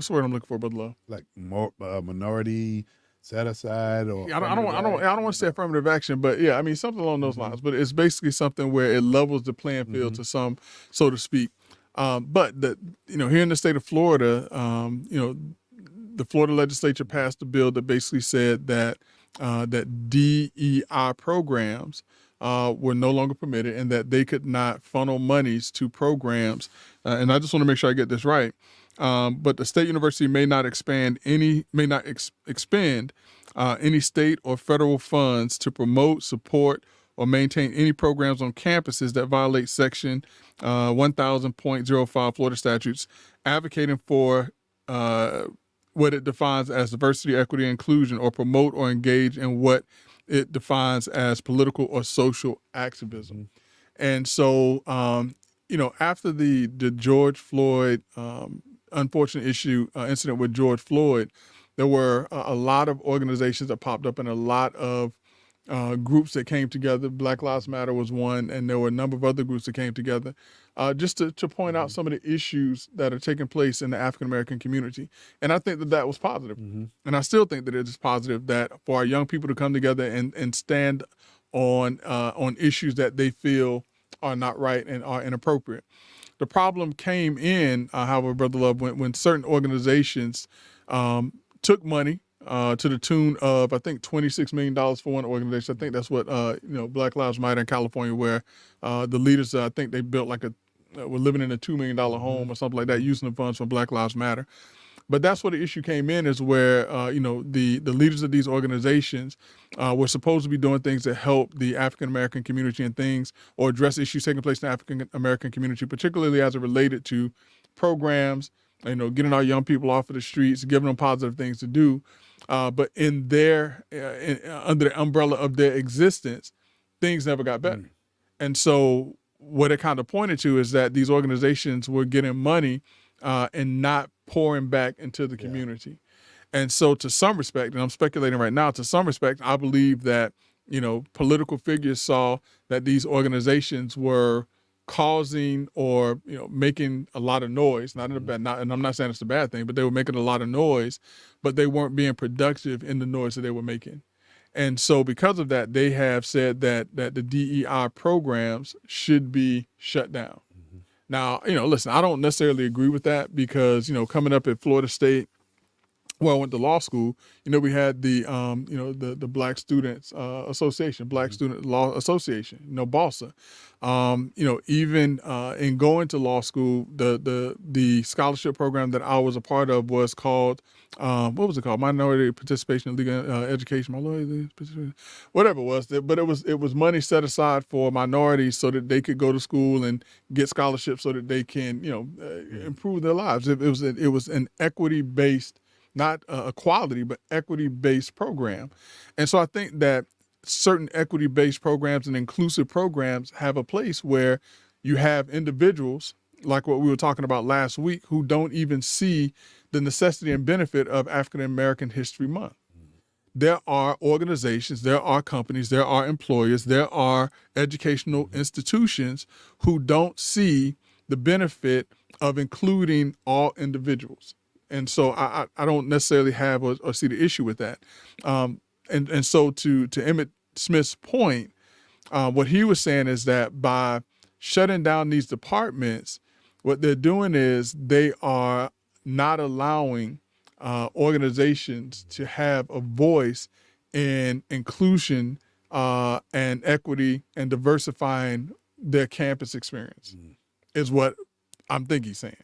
the word I'm looking for, Brother Love? Like more minority set aside, or I don't want to say affirmative action, but yeah, I mean something along those lines. But it's basically something where it levels the playing field to some, so to speak. But here in the state of Florida, the Florida legislature passed a bill that basically said that that DEI programs were no longer permitted, and that they could not funnel monies to programs. And I just want to make sure I get this right. But the state university may not expend any state or federal funds to promote, support, or maintain any programs on campuses that violate Section 1000.05 Florida statutes, advocating for what it defines as diversity, equity, and inclusion, or promote or engage in what it defines as political or social activism. And so, after the George Floyd unfortunate incident with George Floyd, there were a lot of organizations that popped up and a lot of groups that came together. Black Lives Matter was one, and there were a number of other groups that came together just to point out some of the issues that are taking place in the African-American community. And I think that was positive. And I still think that it is positive that for our young people to come together and stand on issues that they feel are not right and are inappropriate. The problem came in, however, Brother Love, when certain organizations took money to the tune of, I think, $26 million for one organization. I think that's what, Black Lives Matter in California, where the leaders, I think they built were living in a $2 million home or something like that, using the funds from Black Lives Matter. But that's where the issue came in, is where, the leaders of these organizations were supposed to be doing things that help the African-American community and things, or address issues taking place in the African-American community, particularly as it related to programs, getting our young people off of the streets, giving them positive things to do. But in under the umbrella of their existence, things never got better. And so what it kind of pointed to is that these organizations were getting money and not pouring back into the community. And so to some respect, and I'm speculating right now, to some respect, I believe that, political figures saw that these organizations were causing or, making a lot of noise, and I'm not saying it's a bad thing, but they were making a lot of noise, but they weren't being productive in the noise that they were making. And so because of that, they have said that the DEI programs should be shut down. Now, listen, I don't necessarily agree with that because, coming up at Florida State, where I went to law school, we had the Black Students Association, Black Student Law Association, BALSA. Even in going to law school, the scholarship program that I was a part of was called, what was it called? Minority Participation in Legal Education, whatever it was. But it was money set aside for minorities so that they could go to school and get scholarships so that they can, improve their lives. It was an equity-based, not equality, but equity-based program. And so I think that certain equity-based programs and inclusive programs have a place where you have individuals, like what we were talking about last week, who don't even see the necessity and benefit of African American History Month. There are organizations, there are companies, there are employers, there are educational institutions who don't see the benefit of including all individuals. And so I don't necessarily have or see the issue with that. And so to Emmett Smith's point, what he was saying is that by shutting down these departments, what they're doing is they are not allowing organizations to have a voice in inclusion and equity and diversifying their campus experience, is what I'm thinking he's saying.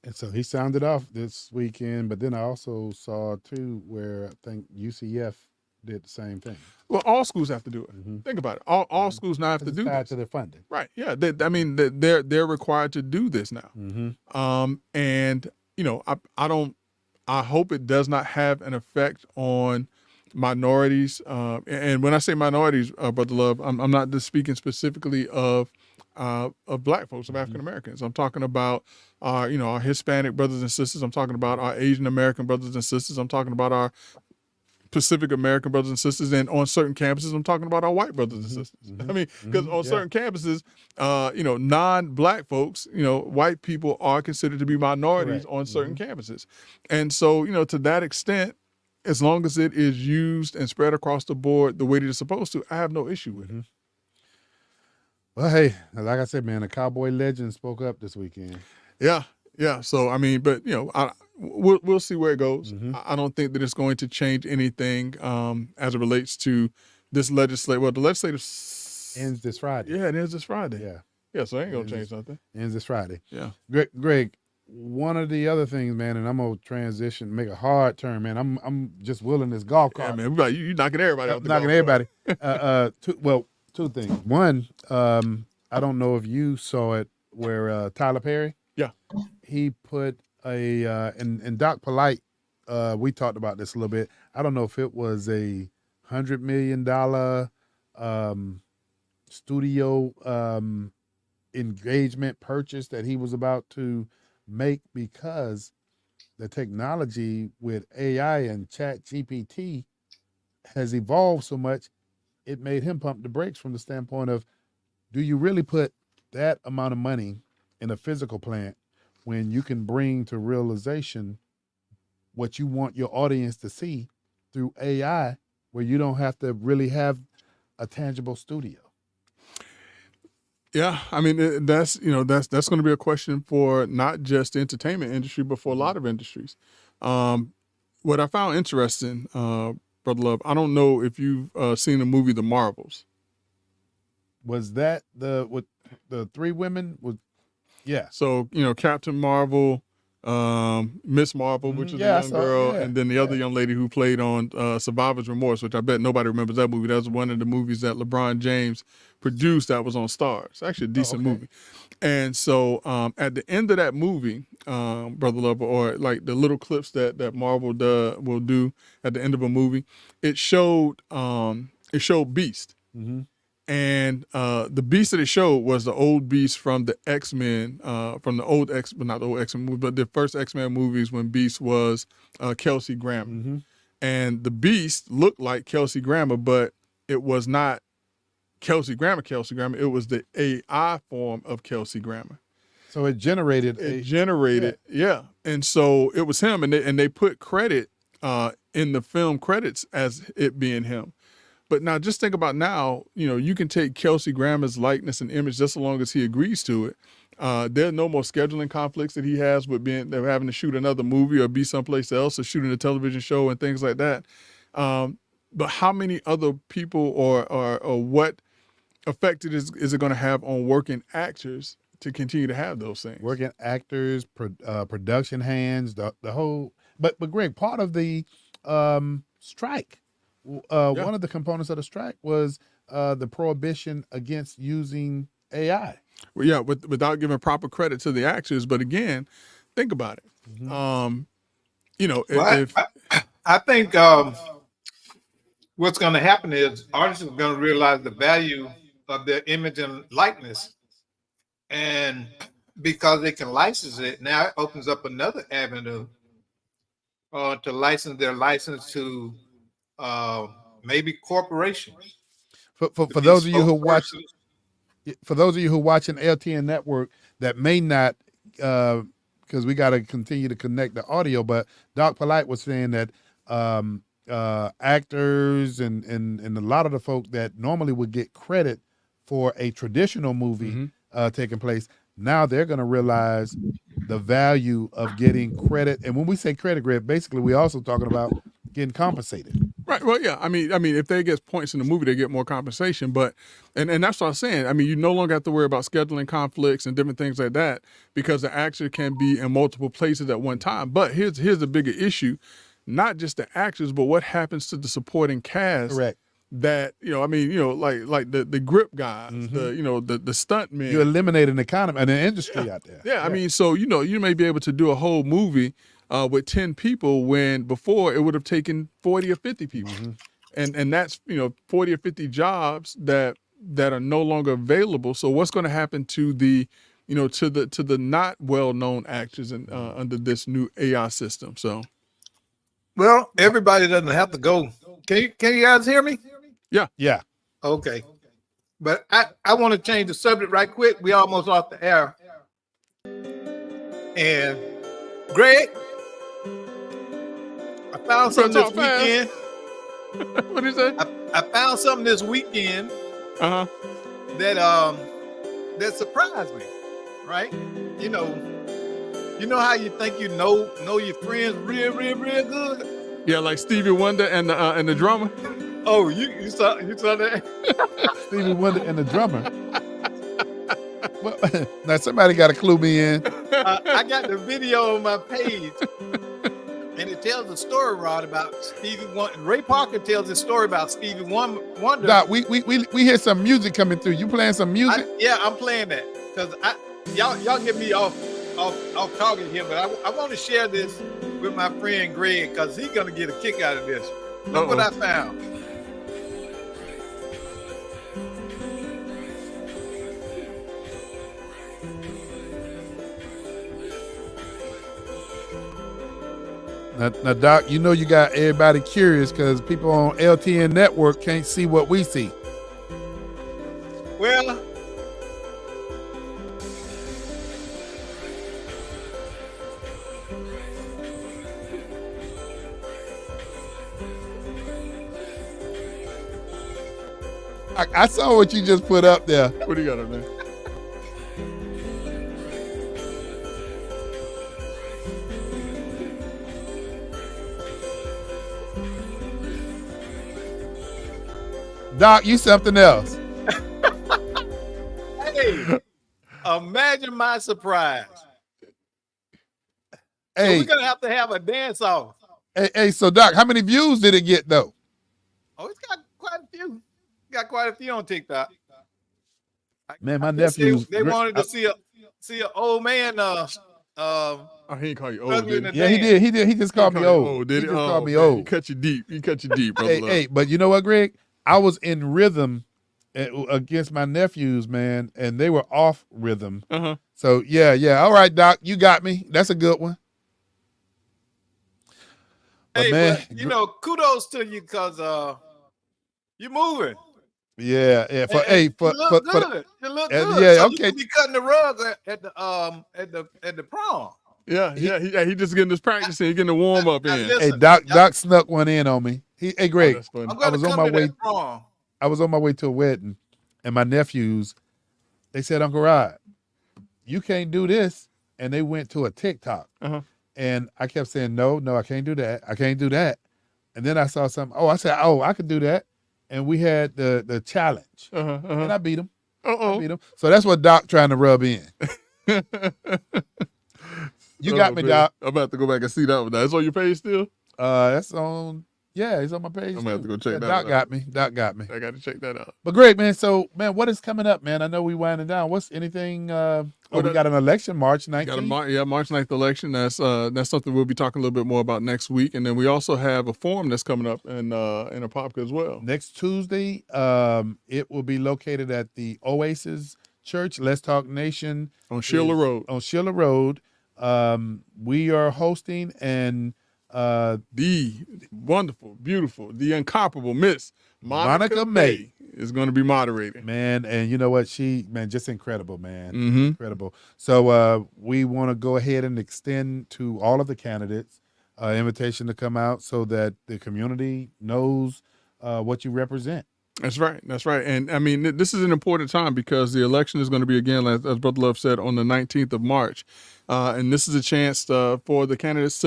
And so he sounded off this weekend, but then I also saw too where I think UCF did the same thing. Well, all schools have to do it. Think about it. All schools now have to It's do tied this. to their funding. Right. Yeah. They're required to do this now. And I hope it does not have an effect on minorities. And when I say minorities, Brother Love, I'm not just speaking specifically of Black folks, of African Americans. I'm talking about our Hispanic brothers and sisters. I'm talking about our Asian American brothers and sisters. I'm talking about our Pacific American brothers and sisters, and on certain campuses, I'm talking about our white brothers and sisters. I mean, because on certain campuses, non-Black folks, white people are considered to be minorities on certain campuses. And so, to that extent, as long as it is used and spread across the board the way that it's supposed to, I have no issue with it. Well, hey, like I said, man, a Cowboy legend spoke up this weekend. Yeah. So, I mean, but, we'll see where it goes. I don't think that it's going to change anything as it relates to this legislative. Well, the legislative ends this Friday. Yeah, it ends this Friday. Yeah, so it ain't going to change nothing. Ends this Friday. Yeah. Greg, one of the other things, man, and I'm going to transition, make a hard turn, man. I'm just willing this golf cart. Yeah, man, you knocking everybody out the golf everybody. Two things. One, I don't know if you saw it where Tyler Perry. Yeah. He put and Doc Polite, we talked about this a little bit. I don't know if it was a $100 million studio engagement purchase that he was about to make, because the technology with AI and Chat GPT has evolved so much, it made him pump the brakes from the standpoint of, do you really put that amount of money in a physical plant when you can bring to realization what you want your audience to see through AI, where you don't have to really have a tangible studio? Yeah, I mean, that's going to be a question for not just the entertainment industry, but for a lot of industries. What I found interesting, Brother Love, I don't know if you've seen the movie The Marvels. Was that with the three women? Yeah. So, Captain Marvel, Miss Marvel, which is a young girl, and then the other young lady who played on Survivor's Remorse, which I bet nobody remembers that movie. That was one of the movies that LeBron James produced that was on Starz. Actually a decent movie. And so at the end of that movie, Brother Lover, or like the little clips that Marvel will do at the end of a movie, it showed Beast. And the Beast that it showed was the old Beast from the X-Men, from the old not the old X-Men movie, but the first X-Men movies when Beast was Kelsey Grammer. And the Beast looked like Kelsey Grammer, but it was not Kelsey Grammer. It was the AI form of Kelsey Grammer. So it generated. Yeah. And so it was him, and they put credit in the film credits as it being him. But now just think about now, you can take Kelsey Grammer's likeness and image just as long as he agrees to it. There are no more scheduling conflicts that he has with having to shoot another movie or be someplace else or shooting a television show and things like that. But how many other people or what effect is it going to have on working actors to continue to have those things? Working actors, production hands, the whole. But Greg, part of the strike. One of the components of the strike was the prohibition against using AI. Well, yeah, without giving proper credit to the actors. But again, think about it. I think what's going to happen is artists are going to realize the value of their image and likeness, and because they can license it, now it opens up another avenue to license their license to maybe corporations. For those of you who watch, for those of you who are watching LTN Network that may not, because we got to continue to connect the audio, but Doc Polite was saying that actors and a lot of the folk that normally would get credit for a traditional movie taking place, now they're going to realize the value of getting credit. And when we say credit, Greg, basically we're also talking about getting compensated. Right. Well, yeah. I mean, if they get points in the movie, they get more compensation. But and that's what I'm saying. I mean, you no longer have to worry about scheduling conflicts and different things like that because the actor can be in multiple places at one time. But here's the bigger issue: not just the actors, but what happens to the supporting cast. Correct. That like the grip guys, the stunt men. You're eliminating an economy and an industry out there. Yeah. I mean, so you may be able to do a whole movie with 10 people when before it would have taken 40 or 50 people. And that's 40 or 50 jobs that are no longer available. So what's going to happen to the to the not well-known actors under this new AI system? So Well, everybody doesn't have to go. Can you guys hear me? Yeah. Okay. But I want to change the subject right quick. We almost off the air. And Greg, I found something this weekend. What is that? I found something this weekend that that surprised me. Right? You know how you think you know your friends real good. Yeah, like Stevie Wonder and the drummer. Oh, you saw that? Stevie Wonder and the drummer. Well, now somebody got to clue me in. I got the video on my page, and it tells a story, Rod, about Stevie Wonder. Ray Parker tells a story about Stevie Wonder. Doc, we hear some music coming through. You playing some music? Yeah, I'm playing that because y'all get me off talking here, but I want to share this with my friend Greg because he's gonna get a kick out of this. Look what I found. Now, Doc, you know you got everybody curious because people on LTN Network can't see what we see. Well, I saw what you just put up there. What do you got up there? Doc, you something else. hey, imagine my surprise. Hey, So we're gonna have a dance off. hey, so Doc, how many views did it get though? Oh, it's got quite a few. Got quite a few on TikTok. Man, my nephews. They wanted to see an old man. Oh, he didn't call you old, struggling did to Yeah, he dance. did. He just called me old. Did He he? just called me okay. old. He cut you deep, brother. Hey, but you know what, Greg? I was in rhythm against my nephews, man, and they were off rhythm. So yeah. All right, Doc, you got me. That's a good one. But Hey, man, but kudos to you because you're moving. yeah. You For look good. You look good. yeah, So okay. You be cutting the rug at the prom. Yeah. He just getting this practice in. He getting the warm up Now in. listen, Hey, Doc snuck one in on me. Hey, Greg, That's funny. I'm gonna was on come my to way- that prom. I was on my way to a wedding, and my nephews, they said, Uncle Rod, you can't do this. And they went to a TikTok. And I kept saying, no, I can't do that. I can't do that. And then I saw something. I said, I could do that. And we had the challenge. And I beat him. I beat him. So that's what Doc trying to rub in. You got me, man. Doc. I'm about to go back and see that one. That's on your page still? That's on, it's on my page. I'm gonna have to go check that Doc out. got me. Doc got me. I got to check that out. But Greg, man, so, man, what is coming up, man? I know we winding down. What's anything? We got an election, March 19th. Got a March 9th election. That's something we'll be talking a little bit more about next week. And then we also have a forum that's coming up in Apopka as well. Next Tuesday, it will be located at the Oasis Church, Let's Talk Nation. On Sheila Road. On Sheila Road. We are hosting and The wonderful, beautiful, the incomparable Miss Monica May. is going to be moderating. Man, and you know what? Just incredible, man. Mm-hmm. Incredible. So we want to go ahead and extend to all of the candidates invitation to come out so that the community knows what you represent. That's right. That's right. And I mean, this is an important time because the election is going to be, again, as Brother Love said, on the 19th of March. And this is a chance for the candidates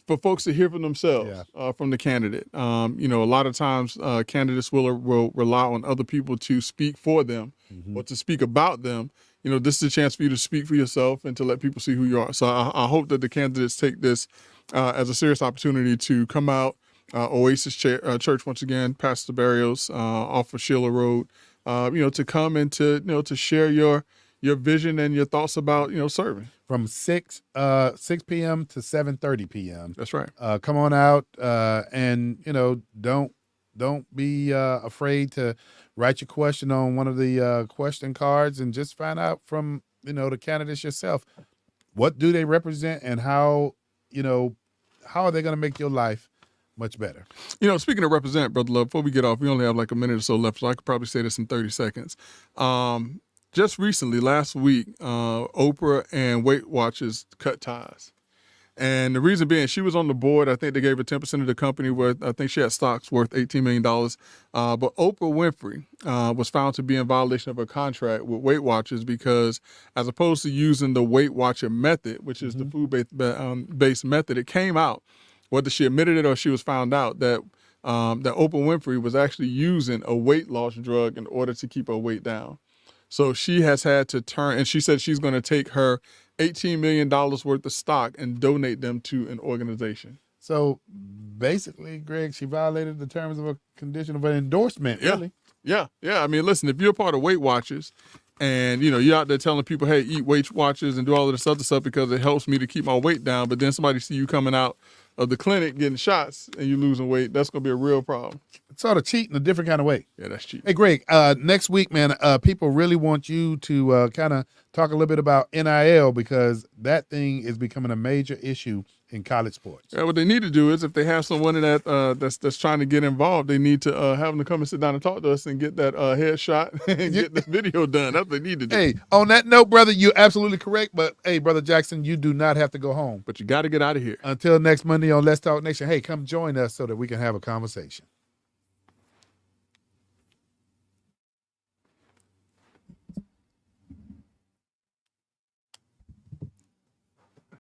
for folks to hear from themselves, from the candidate. A lot of times candidates will rely on other people to speak for them or to speak about them. This is a chance for you to speak for yourself and to let people see who you are. So I hope that the candidates take this as a serious opportunity to come out. Oasis Church, once again, Pastor Barrios, off of Sheila Road, to come and to share your vision and your thoughts about, serving. From 6 p.m. to 7:30 p.m. That's right. Come on out and, don't be afraid to write your question on one of the question cards and just find out from, the candidates yourself. What do they represent and how are they going to make your life much better? Speaking of represent, Brother Love, before we get off, we only have like a minute or so left, so I could probably say this in 30 seconds. Just recently, last week, Oprah and Weight Watchers cut ties. And the reason being, she was on the board. I think they gave her 10% of the company where I think she had stocks worth $18 million. But Oprah Winfrey was found to be in violation of her contract with Weight Watchers because as opposed to using the Weight Watcher method, which is the food-based method, it came out, whether she admitted it or she was found out, that Oprah Winfrey was actually using a weight loss drug in order to keep her weight down. So she has had to turn, and she said she's going to take her $18 million worth of stock and donate them to an organization. So basically, Greg, she violated the terms of a condition of an endorsement, really. Yeah. I mean, listen, if you're a part of Weight Watchers and, you're out there telling people, hey, eat Weight Watchers and do all of this other stuff because it helps me to keep my weight down, but then somebody see you coming out of the clinic getting shots and you losing weight, that's going to be a real problem. It's sort of cheating a different kind of way. Yeah, that's cheating. Hey, Greg, next week, man, people really want you to kind of talk a little bit about NIL because that thing is becoming a major issue in college sports. Yeah, what they need to do is if they have someone in that that's trying to get involved, they need to have them to come and sit down and talk to us and get that headshot and get the video done. That's what they need to do. Hey, on that note, brother, you're absolutely correct. But hey, Brother Jackson, you do not have to go home. But you got to get out of here. Until next Monday on Let's Talk Nation. Hey, come join us so that we can have a conversation.